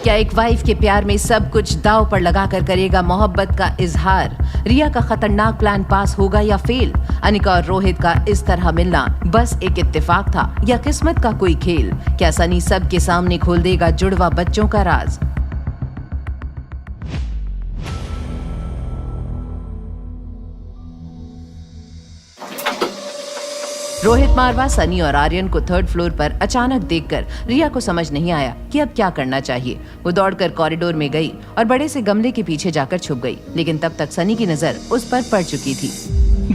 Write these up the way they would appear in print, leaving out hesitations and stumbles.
क्या एक वाइफ के प्यार में सब कुछ दांव पर लगाकर करेगा मोहब्बत का इजहार? रिया का खतरनाक प्लान पास होगा या फेल? अनिका और रोहित का इस तरह मिलना बस एक इत्तेफाक था या किस्मत का कोई खेल? क्या सनी सबके सामने खोल देगा जुड़वा बच्चों का राज? रोहित मारवा सनी और आर्यन को थर्ड फ्लोर पर अचानक देखकर रिया को समझ नहीं आया कि अब क्या करना चाहिए। वो दौड़कर कॉरिडोर में गई और बड़े से गमले के पीछे जाकर छुप गई, लेकिन तब तक सनी की नजर उस पर पड़ चुकी थी।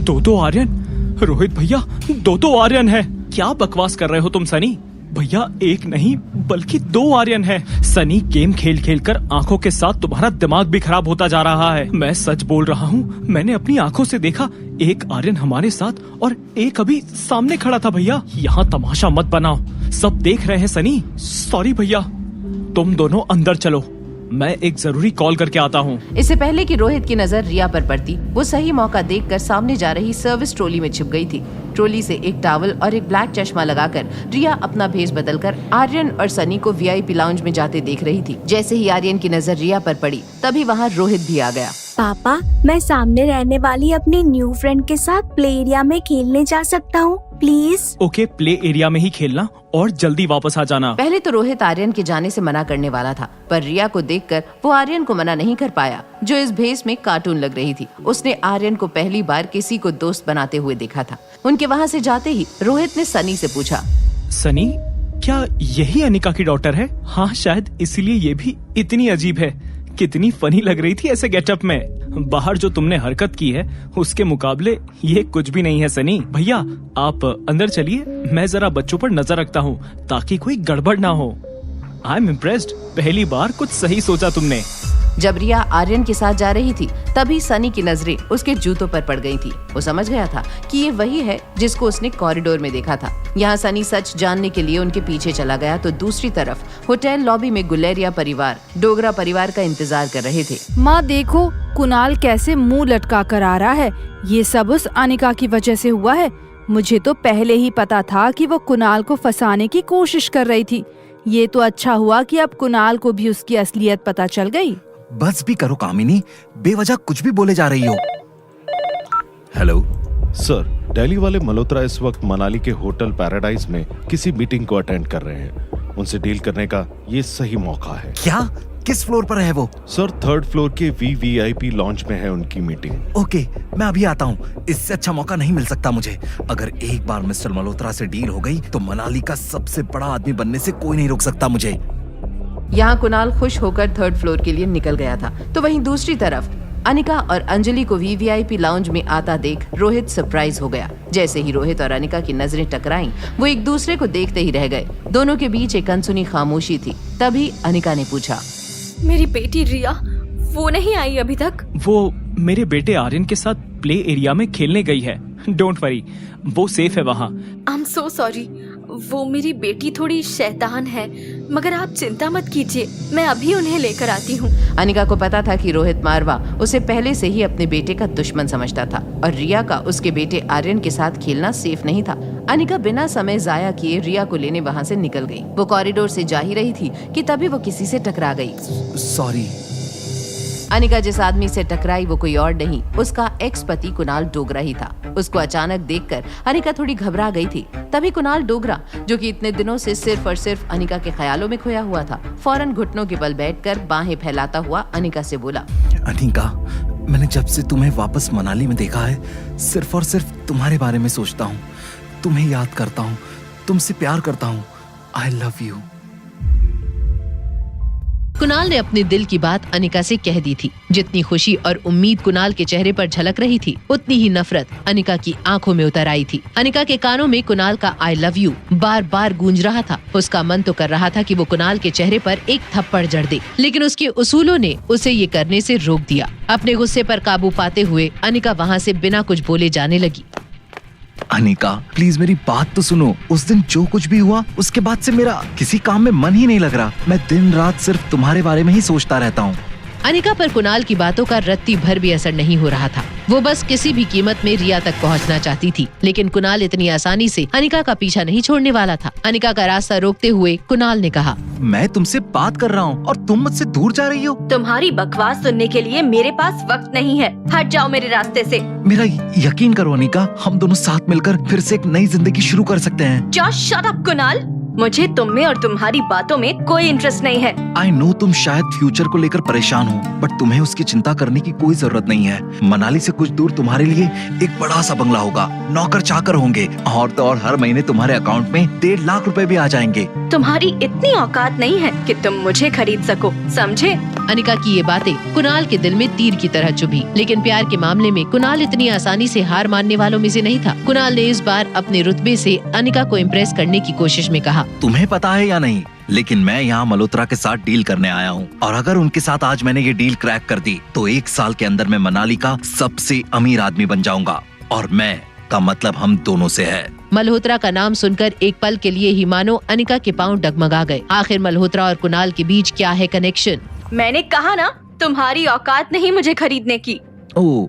दो आर्यन, रोहित भैया, दो आर्यन है। क्या बकवास कर रहे हो तुम सनी? भैया एक नहीं बल्कि 2 आर्यन है। सनी गेम खेल खेल कर आंखों के साथ तुम्हारा दिमाग भी खराब होता जा रहा है। मैं सच बोल रहा हूँ, मैंने अपनी आंखों से देखा। एक आर्यन हमारे साथ और एक अभी सामने खड़ा था। भैया यहाँ तमाशा मत बनाओ, सब देख रहे हैं सनी। सॉरी भैया, तुम दोनों अंदर चलो, मैं एक जरूरी कॉल करके आता हूँ। इससे पहले कि रोहित की नजर रिया पर पड़ती, वो सही मौका देखकर सामने जा रही सर्विस ट्रॉली में छिप गई थी। ट्रॉली से एक टॉवल और एक ब्लैक चश्मा लगाकर रिया अपना भेष बदलकर आर्यन और सनी को वीआईपी लाउंज में जाते देख रही थी। जैसे ही आर्यन की नजर रिया पर पड़ी, तभी वहाँ रोहित भी आ गया। पापा, मैं सामने रहने वाली अपनी न्यू फ्रेंड के साथ प्ले एरिया में खेलने जा सकता हूँ प्लीज? ओके, प्ले एरिया में ही खेलना और जल्दी वापस आ जाना। पहले तो रोहित आर्यन के जाने से मना करने वाला था, पर रिया को देखकर वो आर्यन को मना नहीं कर पाया, जो इस भेष में कार्टून लग रही थी। उसने आर्यन को पहली बार किसी को दोस्त बनाते हुए देखा था। उनके वहाँ से जाते ही रोहित ने सनी से पूछा, सनी, क्या यही अनिका की डॉटर है? हाँ, शायद इसीलिए ये भी इतनी अजीब है। कितनी फनी लग रही थी ऐसे गेटअप में। बाहर जो तुमने हरकत की है उसके मुकाबले ये कुछ भी नहीं है सनी। भैया आप अंदर चलिए, मैं जरा बच्चों पर नजर रखता हूँ ताकि कोई गड़बड़ ना हो। आई एम इम्प्रेस्ड, पहली बार कुछ सही सोचा तुमने। जब रिया आर्यन के साथ जा रही थी, तभी सनी की नजरें उसके जूतों पर पड़ गई थी। वो समझ गया था कि ये वही है जिसको उसने कॉरिडोर में देखा था। यहाँ सनी सच जानने के लिए उनके पीछे चला गया, तो दूसरी तरफ होटल लॉबी में गुलेरिया परिवार डोगरा परिवार का इंतजार कर रहे थे। माँ देखो, कुणाल कैसे मुंह लटका कर आ रहा है। ये सब उस अनिका की वजह से हुआ है। मुझे तो पहले ही पता था कि वो कुणाल को फंसाने की कोशिश कर रही थी। ये तो अच्छा हुआ कि अब कुणाल को भी उसकी असलियत पता चल गई। बस भी करो कामिनी, बेवजह कुछ भी बोले जा रही हो। हेलो सर, दिल्ली वाले मल्होत्रा इस वक्त मनाली के होटल पैराडाइज में किसी मीटिंग को अटेंड कर रहे हैं। उनसे डील करने का ये सही मौका है। क्या? किस फ्लोर पर है वो? सर, 3rd फ्लोर के वीवीआईपी लॉन्च में है उनकी मीटिंग। ओके, मैं अभी आता हूँ। इससे अच्छा मौका नहीं मिल सकता मुझे। अगर एक बार मिस्टर मल्होत्रा से डील हो गई तो मनाली का सबसे बड़ा आदमी बनने से कोई नहीं रोक सकता मुझे। यहाँ कुणाल खुश होकर 3rd फ्लोर के लिए निकल गया था, तो वहीं दूसरी तरफ अनिका और अंजलि को वीवीआईपी लाउंज में आता देख रोहित सरप्राइज हो गया। जैसे ही रोहित और अनिका की नजरें टकराईं, वो एक दूसरे को देखते ही रह गए। दोनों के बीच एक अनसुनी खामोशी थी। तभी अनिका ने पूछा, मेरी बेटी रिया वो नहीं आई अभी तक? वो मेरे बेटे आर्यन के साथ प्ले एरिया में खेलने गई है। डोंट वरी, वो सेफ है वहाँ। आई एम सो सॉरी, वो मेरी बेटी थोड़ी शैतान है, मगर आप चिंता मत कीजिए, मैं अभी उन्हें लेकर आती हूँ। अनिका को पता था कि रोहित मारवा उसे पहले से ही अपने बेटे का दुश्मन समझता था और रिया का उसके बेटे आर्यन के साथ खेलना सेफ नहीं था। अनिका बिना समय जाया किए रिया को लेने वहाँ से निकल गई। वो कॉरिडोर से जा ही रही थी कि तभी वो किसी से टकरा गई। सॉरी। अनिका जिस आदमी से टकराई वो कोई और नहीं, उसका एक्स पति कुणाल डोगरा ही था। उसको अचानक देखकर अनिका थोड़ी घबरा गई थी। तभी कुणाल डोगरा, जो कि इतने दिनों से सिर्फ और सिर्फ अनिका के ख्यालों में खोया हुआ था, फौरन घुटनों के बल बैठकर बाहें फैलाता हुआ अनिका से बोला, अनिका, मैंने जब से तुम्हें वापस मनाली में देखा है, सिर्फ और सिर्फ तुम्हारे बारे में सोचता हूँ, तुम्हें याद करता हूँ, तुमसे प्यार करता हूँ। I love you. कुणाल ने अपने दिल की बात अनिका से कह दी थी। जितनी खुशी और उम्मीद कुणाल के चेहरे पर झलक रही थी, उतनी ही नफरत अनिका की आंखों में उतर आई थी। अनिका के कानों में कुणाल का आई लव यू बार बार गूंज रहा था। उसका मन तो कर रहा था कि वो कुणाल के चेहरे पर एक थप्पड़ जड़ दे, लेकिन उसके उसूलों ने उसे ये करने से रोक दिया। अपने गुस्से पर काबू पाते हुए अनिका वहाँ से बिना कुछ बोले जाने लगी। अनिका, प्लीज मेरी बात तो सुनो। उस दिन जो कुछ भी हुआ, उसके बाद से मेरा किसी काम में मन ही नहीं लग रहा। मैं दिन रात सिर्फ तुम्हारे बारे में ही सोचता रहता हूँ। अनिका पर कुणाल की बातों का रत्ती भर भी असर नहीं हो रहा था। वो बस किसी भी कीमत में रिया तक पहुंचना चाहती थी, लेकिन कुणाल इतनी आसानी से अनिका का पीछा नहीं छोड़ने वाला था। अनिका का रास्ता रोकते हुए कुणाल ने कहा, मैं तुमसे बात कर रहा हूँ और तुम मुझसे दूर जा रही हो। तुम्हारी बकवास सुनने के लिए मेरे पास वक्त नहीं है। हट जाओ मेरे रास्ते से। मेरा यकीन करो अनिका, हम दोनों साथ मिलकर फिर से एक नई जिंदगी शुरू कर सकते हैं। जस्ट शट अप कुणाल, मुझे तुम में और तुम्हारी बातों में कोई इंटरेस्ट नहीं है। आई नो तुम शायद फ्यूचर को लेकर परेशान हो, बट तुम्हें उसकी चिंता करने की कोई जरूरत नहीं है। मनाली से कुछ दूर तुम्हारे लिए एक बड़ा सा बंगला होगा, नौकर चाकर होंगे और तो और हर महीने तुम्हारे अकाउंट में 1.5 लाख रुपए भी आ जाएंगे। तुम्हारी इतनी औकात नहीं है कि तुम मुझे खरीद सको, समझे? अनिका की ये बातें कुणाल के दिल में तीर की तरह चुभी, लेकिन प्यार के मामले में कुणाल इतनी आसानी से हार मानने वालों में से नहीं था। कुणाल ने इस बार अपने रुतबे से अनिका को इम्प्रेस करने की कोशिश में कहा, तुम्हें पता है या नहीं, लेकिन मैं यहाँ मल्होत्रा के साथ डील करने आया हूँ और अगर उनके साथ आज मैंने ये डील क्रैक कर दी तो 1 साल के अंदर मैं मनाली का सबसे अमीर आदमी बन जाऊंगा और मैं का मतलब हम दोनों से है। मल्होत्रा का नाम सुनकर एक पल के लिए ही मानो अनिका के पांव डगमगा गए। आखिर मल्होत्रा और कुणाल के बीच क्या है कनेक्शन? मैंने कहा ना, तुम्हारी औकात नहीं मुझे खरीदने की। ओह,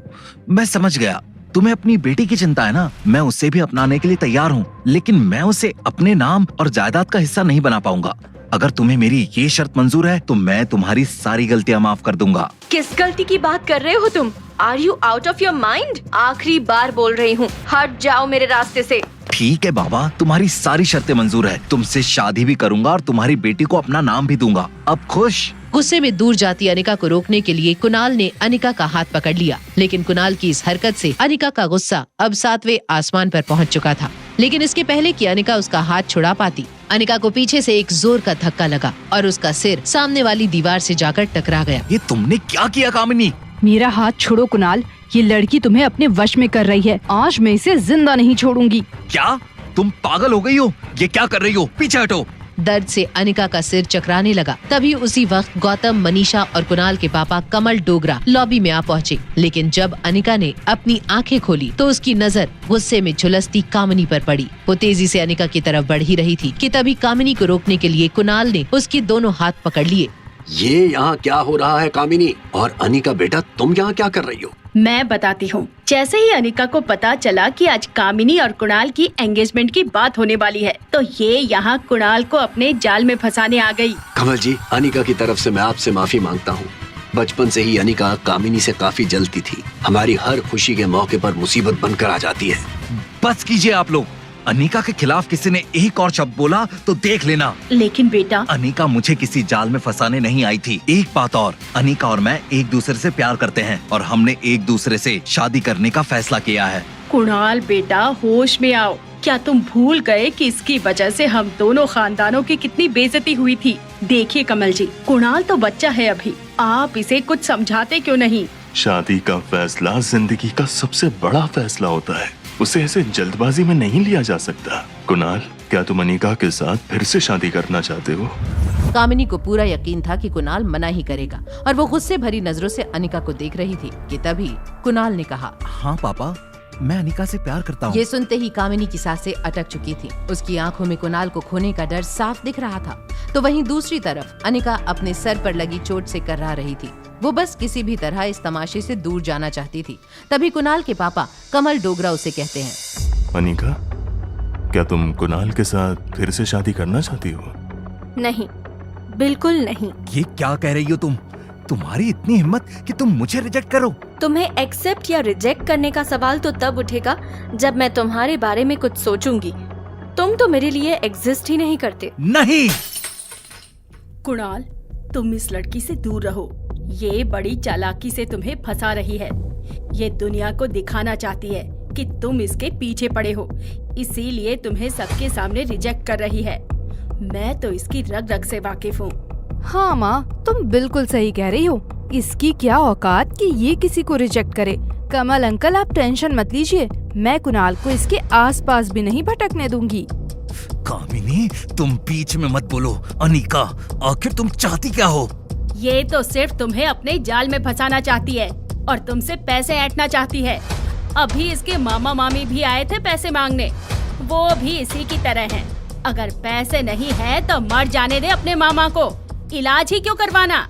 मैं समझ गया। तुम्हें अपनी बेटी की चिंता है ना, मैं उसे भी अपनाने के लिए तैयार हूँ, लेकिन मैं उसे अपने नाम और जायदाद का हिस्सा नहीं बना पाऊंगा। अगर तुम्हें मेरी ये शर्त मंजूर है तो मैं तुम्हारी सारी गलतियाँ माफ कर दूंगा। किस गलती की बात कर रहे हो तुम? Are you out of your mind? आखिरी बार बोल रही हूँ, हट जाओ मेरे रास्ते से। ठीक है बाबा, तुम्हारी सारी शर्तें मंजूर है। तुमसे शादी भी करूंगा और तुम्हारी बेटी को अपना नाम भी दूंगा। अब खुश? गुस्से में दूर जाती अनिका को रोकने के लिए कुणाल ने अनिका का हाथ पकड़ लिया, लेकिन कुणाल की इस हरकत से अनिका का गुस्सा अब 7वें आसमान पर पहुंच चुका था। लेकिन इसके पहले कि अनिका उसका हाथ छुड़ा पाती, अनिका को पीछे से एक जोर का धक्का लगा और उसका सिर सामने वाली दीवार से जाकर टकरा गया। ये तुमने क्या किया कामिनी? मेरा हाथ छोड़ो कुणाल, ये लड़की तुम्हें अपने वश में कर रही है। आज मैं इसे जिंदा नहीं छोड़ूंगी। क्या तुम पागल हो गई हो? ये क्या कर रही हो? पीछे हटो। दर्द से अनिका का सिर चकराने लगा। तभी उसी वक्त गौतम, मनीषा और कुणाल के पापा कमल डोगरा लॉबी में आ पहुँचे। लेकिन जब अनिका ने अपनी आंखें खोली तो उसकी नजर गुस्से में झुलसती कामिनी पर पड़ी। वो तेजी से अनिका की तरफ बढ़ ही रही थी कि तभी कामिनी को रोकने के लिए कुणाल ने उसके दोनों हाथ पकड़ लिए। ये यहाँ क्या हो रहा है कामिनी? और अनिका बेटा, तुम यहाँ क्या कर रही हो? मैं बताती हूँ। जैसे ही अनिका को पता चला कि आज कामिनी और कुणाल की एंगेजमेंट की बात होने वाली है, तो ये यहाँ कुणाल को अपने जाल में फंसाने आ गई। कमल जी, अनिका की तरफ से मैं आपसे माफी मांगता हूँ। बचपन से ही अनिका कामिनी से काफी जलती थी। हमारी हर खुशी के मौके पर मुसीबत बनकर आ जाती है। बस कीजिए आप लोग। अनिका के खिलाफ किसी ने एक और शब्द बोला तो देख लेना। लेकिन बेटा, अनिका मुझे किसी जाल में फंसाने नहीं आई थी। एक बात और, अनिका और मैं एक दूसरे से प्यार करते हैं और हमने एक दूसरे से शादी करने का फैसला किया है। कुणाल बेटा, होश में आओ। क्या तुम भूल गए कि इसकी वजह से हम दोनों खानदानों की कितनी बेइज्जती हुई थी? देखिए कमल जी, कुणाल तो बच्चा है अभी, आप इसे कुछ समझाते क्यों नहीं? शादी का फैसला जिंदगी का सबसे बड़ा फैसला होता है, उसे ऐसे जल्दबाजी में नहीं लिया जा सकता। कुणाल, क्या तुम अनिका के साथ फिर से शादी करना चाहते हो? कामिनी को पूरा यकीन था कि कुणाल मना ही करेगा और वो गुस्से भरी नजरों से अनिका को देख रही थी कि तभी कुणाल ने कहा, हाँ पापा, मैं अनिका से प्यार करता हूँ। ये सुनते ही कामिनी की सांसें अटक चुकी थी। उसकी आंखों में कुणाल को खोने का डर साफ दिख रहा था। तो वहीं दूसरी तरफ अनिका अपने सर पर लगी चोट से कर्रा रही थी। वो बस किसी भी तरह इस तमाशे से दूर जाना चाहती थी। तभी कुणाल के पापा कमल डोगरा उसे कहते हैं, अनिका, क्या तुम कुणाल के साथ फिर से शादी करना चाहती हो? नहीं, बिल्कुल नहीं। ये क्या कह रही हो तुम? तुम्हारी इतनी हिम्मत कि तुम मुझे रिजेक्ट करो? तुम्हें एक्सेप्ट या रिजेक्ट करने का सवाल तो तब उठेगा जब मैं तुम्हारे बारे में कुछ सोचूंगी। तुम तो मेरे लिए एग्जिस्ट ही नहीं करते। नहीं। कुणाल, तुम इस लड़की से दूर रहो। ये बड़ी चालाकी से तुम्हें फंसा रही है। ये दुनिया को दिखाना चाहती है कि तुम इसके पीछे पड़े हो, इसीलिए तुम्हें सबके सामने रिजेक्ट कर रही है। मैं तो इसकी रग रग से वाकिफ हूँ। हाँ माँ, तुम बिल्कुल सही कह रही हो। इसकी क्या औकात कि ये किसी को रिजेक्ट करे। कमल अंकल, आप टेंशन मत लीजिए, मैं कुणाल को इसके आसपास भी नहीं भटकने दूंगी। कामिनी, तुम बीच में मत बोलो। अनिका, आखिर तुम चाहती क्या हो? ये तो सिर्फ तुम्हें अपने जाल में फंसाना चाहती है और तुमसे पैसे ऐंठना चाहती है। अभी इसके मामा मामी भी आए थे पैसे मांगने, वो भी इसी की तरह हैं। अगर पैसे नहीं है तो मर जाने दे अपने मामा को, इलाज ही क्यों करवाना।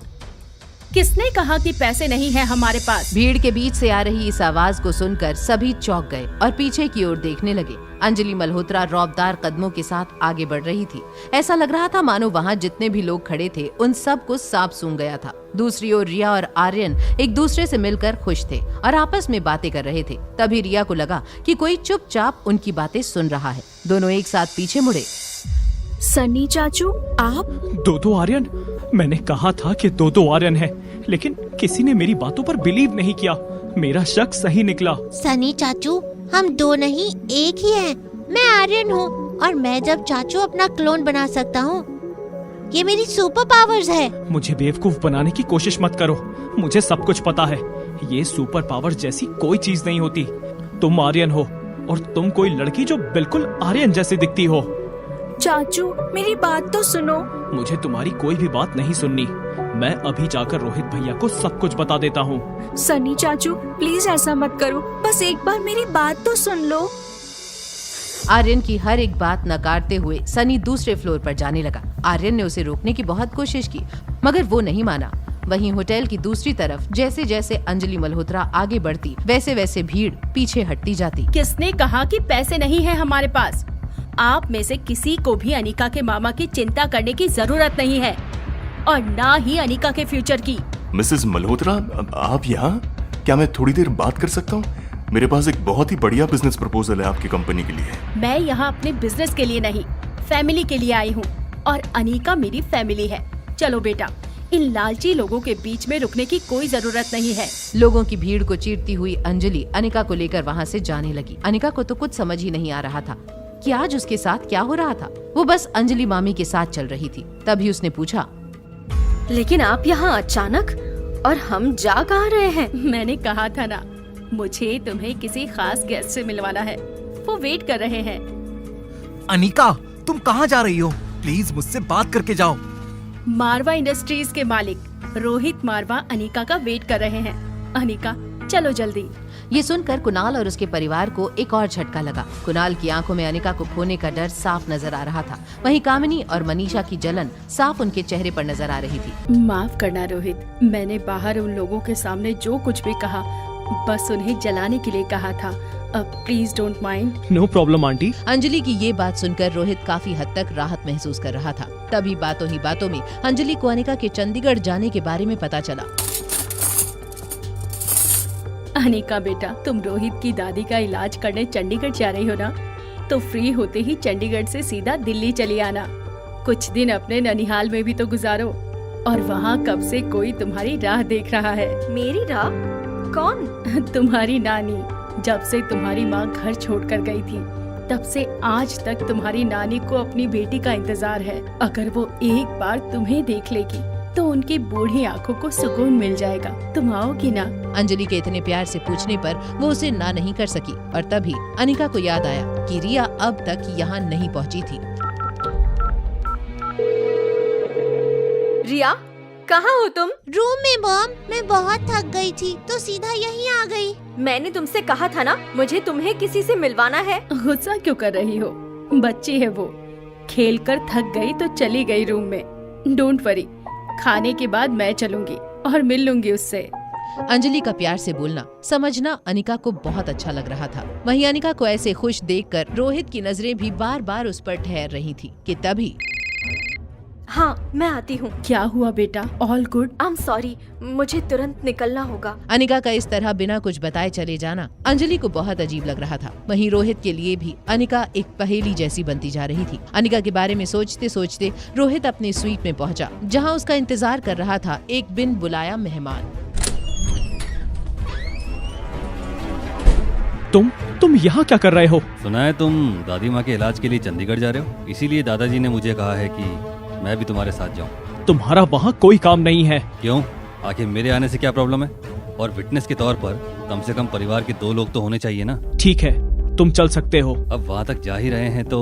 किसने कहा कि पैसे नहीं है हमारे पास? भीड़ के बीच से आ रही इस आवाज को सुनकर सभी चौंक गए और पीछे की ओर देखने लगे। अंजलि मल्होत्रा रौबदार कदमों के साथ आगे बढ़ रही थी। ऐसा लग रहा था मानो वहाँ जितने भी लोग खड़े थे उन सब को सांप सूंघ गया था। दूसरी ओर रिया और आर्यन एक दूसरे से मिलकर खुश थे और आपस में बातें कर रहे थे। तभी रिया को लगा कि कोई चुपचाप उनकी बातें सुन रहा है। दोनों एक साथ पीछे मुड़े। सनी चाचू, आप? दो आर्यन? मैंने कहा था कि दो आर्यन है, लेकिन किसी ने मेरी बातों पर बिलीव नहीं किया। मेरा शक सही निकला। सनी चाचू, हम दो नहीं एक ही हैं। मैं आर्यन हूँ और मैं जब चाचू अपना क्लोन बना सकता हूँ। ये मेरी सुपर पावर्स है। मुझे बेवकूफ बनाने की कोशिश मत करो, मुझे सब कुछ पता है। ये सुपर पावर्स जैसी कोई चीज नहीं होती। तुम आर्यन हो और तुम कोई लड़की जो बिल्कुल आर्यन जैसी दिखती हो। चाचू, मेरी बात तो सुनो। मुझे तुम्हारी कोई भी बात नहीं सुननी। मैं अभी जाकर रोहित भैया को सब कुछ बता देता हूँ। सनी चाचू, प्लीज ऐसा मत करो, बस एक बार मेरी बात तो सुन लो। आर्यन की हर एक बात नकारते हुए सनी दूसरे फ्लोर पर जाने लगा। आर्यन ने उसे रोकने की बहुत कोशिश की, मगर वो नहीं माना। वहीं होटल की दूसरी तरफ जैसे जैसे अंजलि मल्होत्रा आगे बढ़ती, वैसे वैसे भीड़ पीछे हटती जाती। किसने कहा कि पैसे नहीं है हमारे पास? आप में से किसी को भी अनिका के मामा की चिंता करने की जरूरत नहीं है, और ना ही अनिका के फ्यूचर की। मिसेस मल्होत्रा, आप यहाँ? क्या मैं थोड़ी देर बात कर सकता हूँ? मेरे पास एक बहुत ही बढ़िया बिजनेस प्रपोजल है आपकी कंपनी के लिए। मैं यहाँ अपने बिजनेस के लिए नहीं, फैमिली के लिए आई हूँ, और अनिका मेरी फैमिली है। चलो बेटा, इन लालची लोगों के बीच में रुकने की कोई जरूरत नहीं है। लोगों की भीड़ को चीरती हुई अंजलि अनिका को लेकर वहाँ से जाने लगी। अनिका को तो कुछ समझ ही नहीं आ रहा था कि आज उसके साथ क्या हो रहा था। वो बस अंजलि मामी के साथ चल रही थी। तभी उसने पूछा, लेकिन आप यहाँ अचानक, और हम जा कहाँ रहे हैं? मैंने कहा था ना, मुझे तुम्हें किसी खास गेस्ट से मिलवाना है। वो वेट कर रहे हैं। अनिका, तुम कहाँ जा रही हो? प्लीज मुझसे बात करके जाओ। मारवा इंडस्ट्रीज के मालिक रोहित मारवा अनिका का वेट कर रहे हैं। अनिका, चलो जल्दी। ये सुनकर कुणाल और उसके परिवार को एक और झटका लगा। कुणाल की आंखों में अनिका को खोने का डर साफ नजर आ रहा था। वहीं कामिनी और मनीषा की जलन साफ उनके चेहरे पर नजर आ रही थी। माफ करना रोहित, मैंने बाहर उन लोगों के सामने जो कुछ भी कहा, बस उन्हें जलाने के लिए कहा था। Please don't mind. No problem aunty. Anjali की ये बात सुनकर रोहित काफी हद तक राहत महसूस कर रहा था। तभी बातों ही बातों में अंजलि को अनिका के चंडीगढ़ जाने के बारे में पता चला। अनिका बेटा, तुम रोहित की दादी का इलाज करने चंडीगढ़ जा रही हो ना? तो फ्री होते ही चंडीगढ़ से सीधा दिल्ली चली आना। कुछ दिन अपने ननिहाल में भी तो गुजारो, और वहाँ कब से कोई तुम्हारी राह देख रहा है। मेरी राह? कौन? तुम्हारी नानी। जब से तुम्हारी माँ घर छोड़कर गई थी, तब से आज तक तुम्हारी नानी को अपनी बेटी का इंतजार है। अगर वो एक बार तुम्हें देख लेगी तो उनकी बूढ़ी आंखों को सुकून मिल जाएगा। तुम आओगी ना? अंजलि के इतने प्यार से पूछने पर वो उसे ना नहीं कर सकी, और तभी अनिका को याद आया कि रिया अब तक यहाँ नहीं पहुँची थी। रिया, कहाँ हो तुम? रूम में मॉम, मैं बहुत थक गई थी तो सीधा यहीं आ गई। मैंने तुमसे कहा था ना, मुझे तुम्हें किसी से मिलवाना है। गुस्सा क्यों कर रही हो? बच्ची है वो, खेल कर थक गई तो चली गई रूम में। डोंट वरी, खाने के बाद मैं चलूंगी और मिल लूंगी उससे। अंजलि का प्यार से बोलना समझना अनिका को बहुत अच्छा लग रहा था। वहीं अनिका को ऐसे खुश देखकर रोहित की नजरें भी बार बार उस पर ठहर रही थी कि तभी हाँ, मैं आती हूँ। क्या हुआ बेटा? All good? I am sorry, मुझे तुरंत निकलना होगा। अनिका का इस तरह बिना कुछ बताए चले जाना अंजलि को बहुत अजीब लग रहा था। वहीं रोहित के लिए भी अनिका एक पहेली जैसी बनती जा रही थी। अनिका के बारे में सोचते सोचते रोहित अपने स्वीट में पहुंचा, जहां उसका इंतजार कर रहा था एक बिन बुलाया मेहमान। तुम यहाँ क्या कर रहे हो? सुना है तुम दादी माँ के इलाज के लिए चंडीगढ़ जा रहे हो, इसीलिए दादाजी ने मुझे कहा है कि मैं भी तुम्हारे साथ जाऊं। तुम्हारा वहाँ कोई काम नहीं है। क्यों? आखिर मेरे आने से क्या प्रॉब्लम है? और विटनेस के तौर पर कम से कम परिवार के 2 लोग तो होने चाहिए ना। ठीक है, तुम चल सकते हो। अब वहाँ तक जा ही रहे हैं तो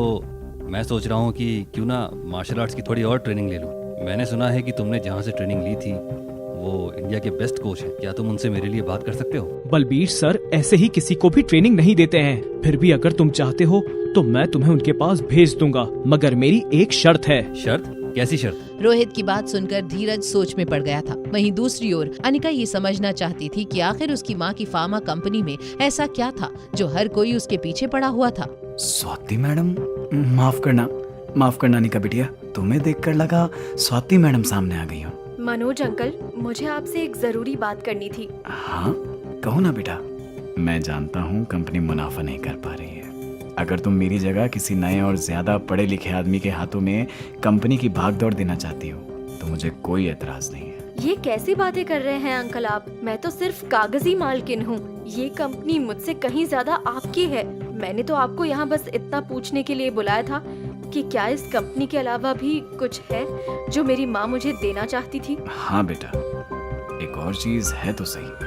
मैं सोच रहा हूँ कि क्यों ना मार्शल आर्ट्स की थोड़ी और ट्रेनिंग ले लूँ। मैंने सुना है कि तुमने जहाँ से ट्रेनिंग ली थी वो इंडिया के बेस्ट कोच हैं। क्या तुम उनसे मेरे लिए बात कर सकते हो? बलबीर सर ऐसे ही किसी को भी ट्रेनिंग नहीं देते हैं। फिर भी अगर तुम चाहते हो तो मैं तुम्हें उनके पास भेज दूंगा, मगर मेरी एक शर्त है। शर्त? कैसी शर्त? रोहित की बात सुनकर धीरज सोच में पड़ गया था। वहीं दूसरी ओर अनिका ये समझना चाहती थी कि आखिर उसकी माँ की फार्मा कंपनी में ऐसा क्या था जो हर कोई उसके पीछे पड़ा हुआ था। स्वाति मैडम, माफ करना अनिका बिटिया, तुम्हें देखकर लगा स्वाति मैडम सामने आ गई हो। मनोज अंकल, मुझे आपसे एक जरूरी बात करनी थी। हाँ कहो ना बेटा। मैं जानता हूँ कंपनी मुनाफा नहीं कर पा रही है। अगर तुम मेरी जगह किसी नए और ज्यादा पढ़े लिखे आदमी के हाथों में कंपनी की भागदौड़ देना चाहती हो तो मुझे कोई एतराज नहीं है। ये कैसी बातें कर रहे हैं अंकल आप? मैं तो सिर्फ कागजी मालकिन हूँ। ये कंपनी मुझसे कहीं ज्यादा आपकी है। मैंने तो आपको यहाँ बस इतना पूछने के लिए बुलाया था कि क्या इस कंपनी के अलावा भी कुछ है जो मेरी माँ मुझे देना चाहती थी। हाँ बेटा, एक और चीज है तो सही।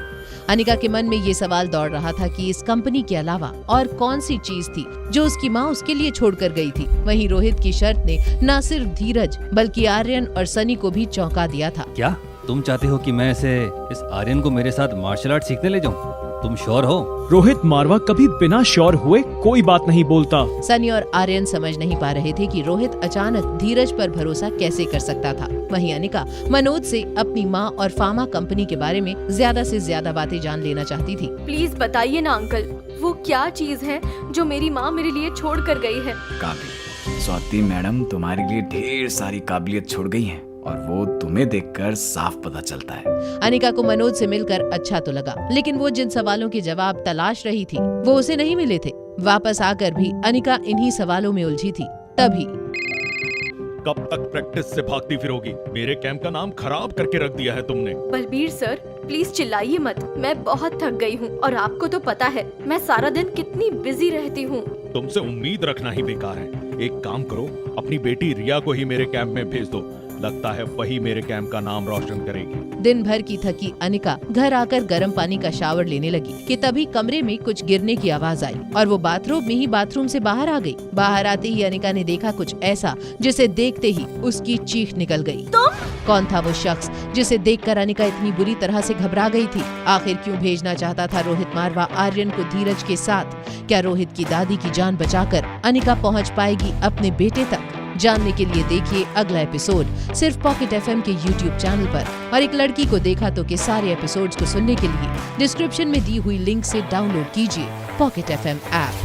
अनिका के मन में ये सवाल दौड़ रहा था कि इस कंपनी के अलावा और कौन सी चीज थी जो उसकी माँ उसके लिए छोड़कर गई थी। वहीं रोहित की शर्त ने न सिर्फ धीरज बल्कि आर्यन और सनी को भी चौंका दिया था। क्या तुम चाहते हो कि मैं इस आर्यन को मेरे साथ मार्शल आर्ट सीखने ले जाऊं? तुम श्योर हो? रोहित मारवा कभी बिना श्योर हुए कोई बात नहीं बोलता। सनी और आर्यन समझ नहीं पा रहे थे कि रोहित अचानक धीरज पर भरोसा कैसे कर सकता था। वहीं अनिका मनोज से अपनी माँ और फार्मा कंपनी के बारे में ज्यादा से ज्यादा बातें जान लेना चाहती थी। प्लीज बताइए ना अंकल, वो क्या चीज है जो मेरी माँ मेरे लिए छोड़ कर गई है? काबिल, स्वाति मैडम तुम्हारे लिए ढेर सारी काबिलियत छोड़ गई हैं और वो तुम्हें देखकर साफ पता चलता है। अनिका को मनोज से मिलकर अच्छा तो लगा, लेकिन वो जिन सवालों के जवाब तलाश रही थी वो उसे नहीं मिले थे। वापस आकर भी अनिका इन्हीं सवालों में उलझी थी। तभी कब तक प्रैक्टिस से भागती फिरोगी? मेरे कैंप का नाम खराब करके रख दिया है तुमने। बलबीर सर, प्लीज चिल्लाइए मत। मैं बहुत थक गई हूँ और आपको तो पता है मैं सारा दिन कितनी बिजी रहती हूँ। तुमसे उम्मीद रखना ही बेकार है। एक काम करो, अपनी बेटी रिया को ही मेरे कैंप में भेज दो। लगता है वही मेरे कैंप का नाम रोशन करेगी। दिन भर की थकी अनिका घर आकर गर्म पानी का शावर लेने लगी कि तभी कमरे में कुछ गिरने की आवाज आई और वो बाथरूम में ही बाथरूम से बाहर आ गई। बाहर आते ही अनिका ने देखा कुछ ऐसा जिसे देखते ही उसकी चीख निकल गई। कौन था वो शख्स जिसे देखकर अनिका इतनी बुरी तरह से घबरा गई थी? आखिर क्यों भेजना चाहता था रोहित मारवा आर्यन को धीरज के साथ? क्या रोहित की दादी की जान बचाकर अनिका पहुँच पाएगी अपने बेटे तक? जानने के लिए देखिए अगला एपिसोड सिर्फ पॉकेट FM के YouTube चैनल पर। और एक लड़की को देखा तो के सारे एपिसोड्स को सुनने के लिए डिस्क्रिप्शन में दी हुई लिंक से डाउनलोड कीजिए पॉकेट FM ऐप।